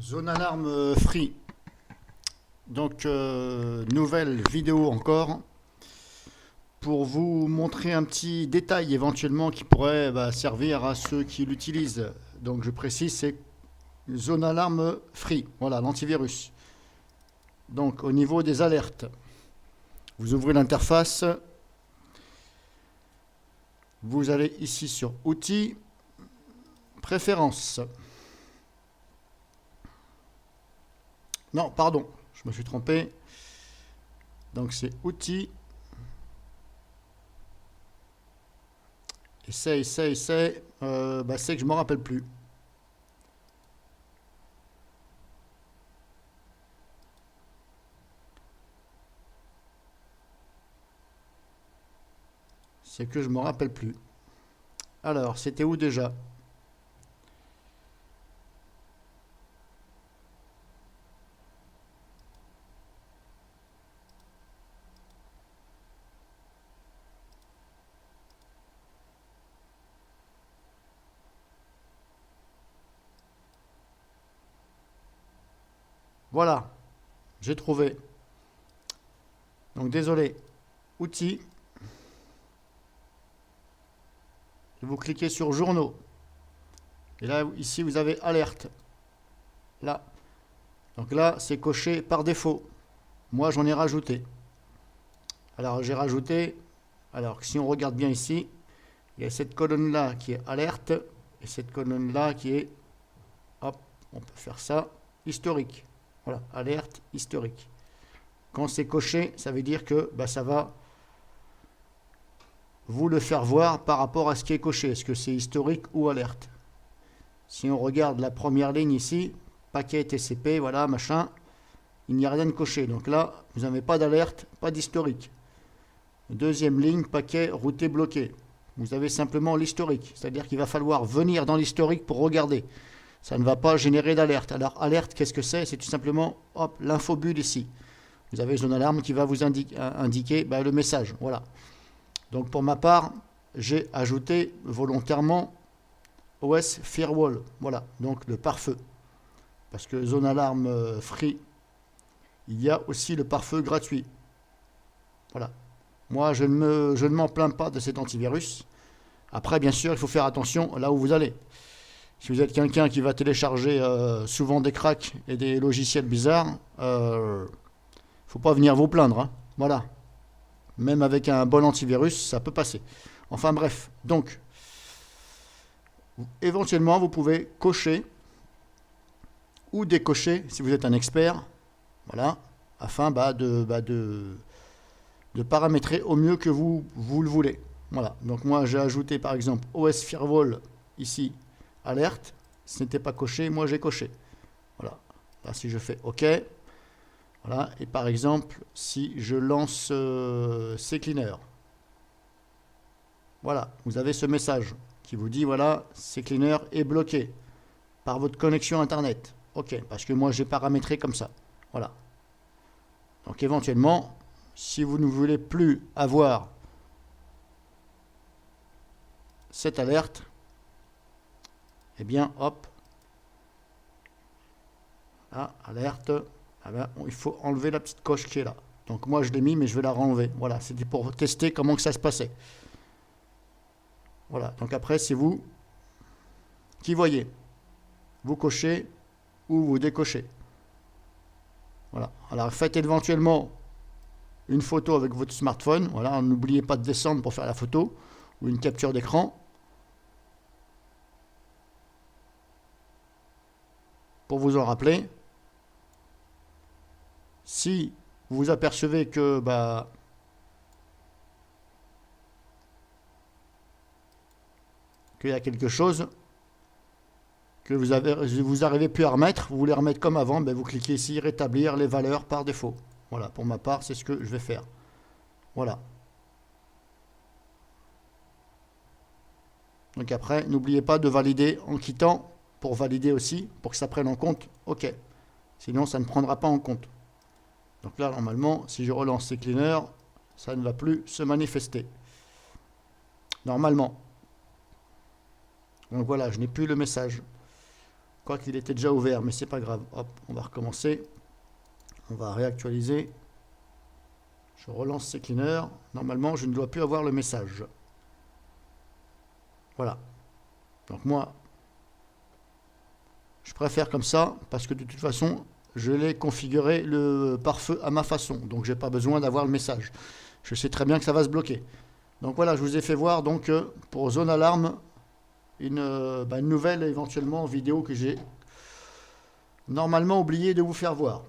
Zone alarme free. Donc, nouvelle vidéo encore pour vous montrer un petit détail éventuellement qui pourrait servir à ceux qui l'utilisent. Donc, je précise, c'est zone alarme free. Voilà, l'antivirus. Donc, au niveau des alertes, vous ouvrez l'interface. Vous allez ici sur Outils, Préférences. Non, pardon, je me suis trompé. Donc c'est Outils. C'est que je me rappelle plus. C'est que je me rappelle plus. Alors, c'était où déjà? Voilà, j'ai trouvé. Donc désolé, Outils. Et vous cliquez sur Journaux. Et là, ici, vous avez Alerte. Là. Donc là, c'est coché par défaut. Moi, j'en ai rajouté. Alors, j'ai rajouté. Alors, si on regarde bien ici, il y a cette colonne-là qui est Alerte. Et cette colonne-là qui est, hop, on peut faire ça, historique. Voilà, alerte historique. Quand c'est coché, ça veut dire que ça va vous le faire voir par rapport à ce qui est coché. Est-ce que c'est historique ou alerte? Si on regarde la première ligne ici, paquet TCP, voilà, machin, il n'y a rien de coché. Donc là, vous n'avez pas d'alerte, pas d'historique. Deuxième ligne, paquet routé bloqué. Vous avez simplement l'historique. C'est-à-dire qu'il va falloir venir dans l'historique pour regarder. Ça ne va pas générer d'alerte. Alors, alerte, qu'est-ce que c'est? C'est tout simplement, hop, l'infobulle ici. Vous avez une alarme qui va vous indiquer le message. Voilà. Donc, pour ma part, j'ai ajouté volontairement OS Firewall. Voilà, donc le pare-feu. Parce que zone alarme free, il y a aussi le pare-feu gratuit. Voilà. Moi, je ne m'en plains pas de cet antivirus. Après, bien sûr, il faut faire attention là où vous allez. Si vous êtes quelqu'un qui va télécharger souvent des cracks et des logiciels bizarres, faut pas venir vous plaindre. Hein. Voilà. Même avec un bon antivirus, ça peut passer. Enfin bref, donc, éventuellement, vous pouvez cocher ou décocher, si vous êtes un expert, voilà, afin de paramétrer au mieux que vous le voulez. Voilà. Donc moi, j'ai ajouté par exemple OS Firewall ici, alerte. Ce n'était pas coché, moi j'ai coché. Voilà. Là, si je fais OK, voilà. Et par exemple, si je lance CCleaner, voilà, vous avez ce message qui vous dit voilà, CCleaner est bloqué par votre connexion Internet. OK, parce que moi j'ai paramétré comme ça. Voilà. Donc éventuellement, si vous ne voulez plus avoir cette alerte, eh bien hop, là, alerte, il faut enlever la petite coche qui est là. Donc moi je l'ai mis mais je vais la renlever. Voilà, c'était pour tester comment que ça se passait. Voilà, donc après c'est vous qui voyez. Vous cochez ou vous décochez. Voilà. Alors faites éventuellement une photo avec votre smartphone. Voilà, n'oubliez pas de descendre pour faire la photo ou une capture d'écran. Pour vous en rappeler. Si vous apercevez que qu'il y a quelque chose que vous n'arrivez plus à remettre, vous voulez remettre comme avant, vous cliquez ici, rétablir les valeurs par défaut. Voilà, pour ma part, c'est ce que je vais faire. Voilà. Donc après, n'oubliez pas de valider en quittant, pour valider aussi, pour que ça prenne en compte. OK. Sinon, ça ne prendra pas en compte. Donc là, normalement, si je relance CCleaner, ça ne va plus se manifester. Normalement. Donc voilà, je n'ai plus le message. Quoi qu'il était déjà ouvert, mais c'est pas grave. Hop, on va recommencer. On va réactualiser. Je relance CCleaner. Normalement, je ne dois plus avoir le message. Voilà. Donc moi, je préfère comme ça, parce que de toute façon, je l'ai configuré le pare-feu à ma façon. Donc, j'ai pas besoin d'avoir le message. Je sais très bien que ça va se bloquer. Donc voilà, je vous ai fait voir donc pour zone alarme une nouvelle éventuellement vidéo que j'ai normalement oublié de vous faire voir.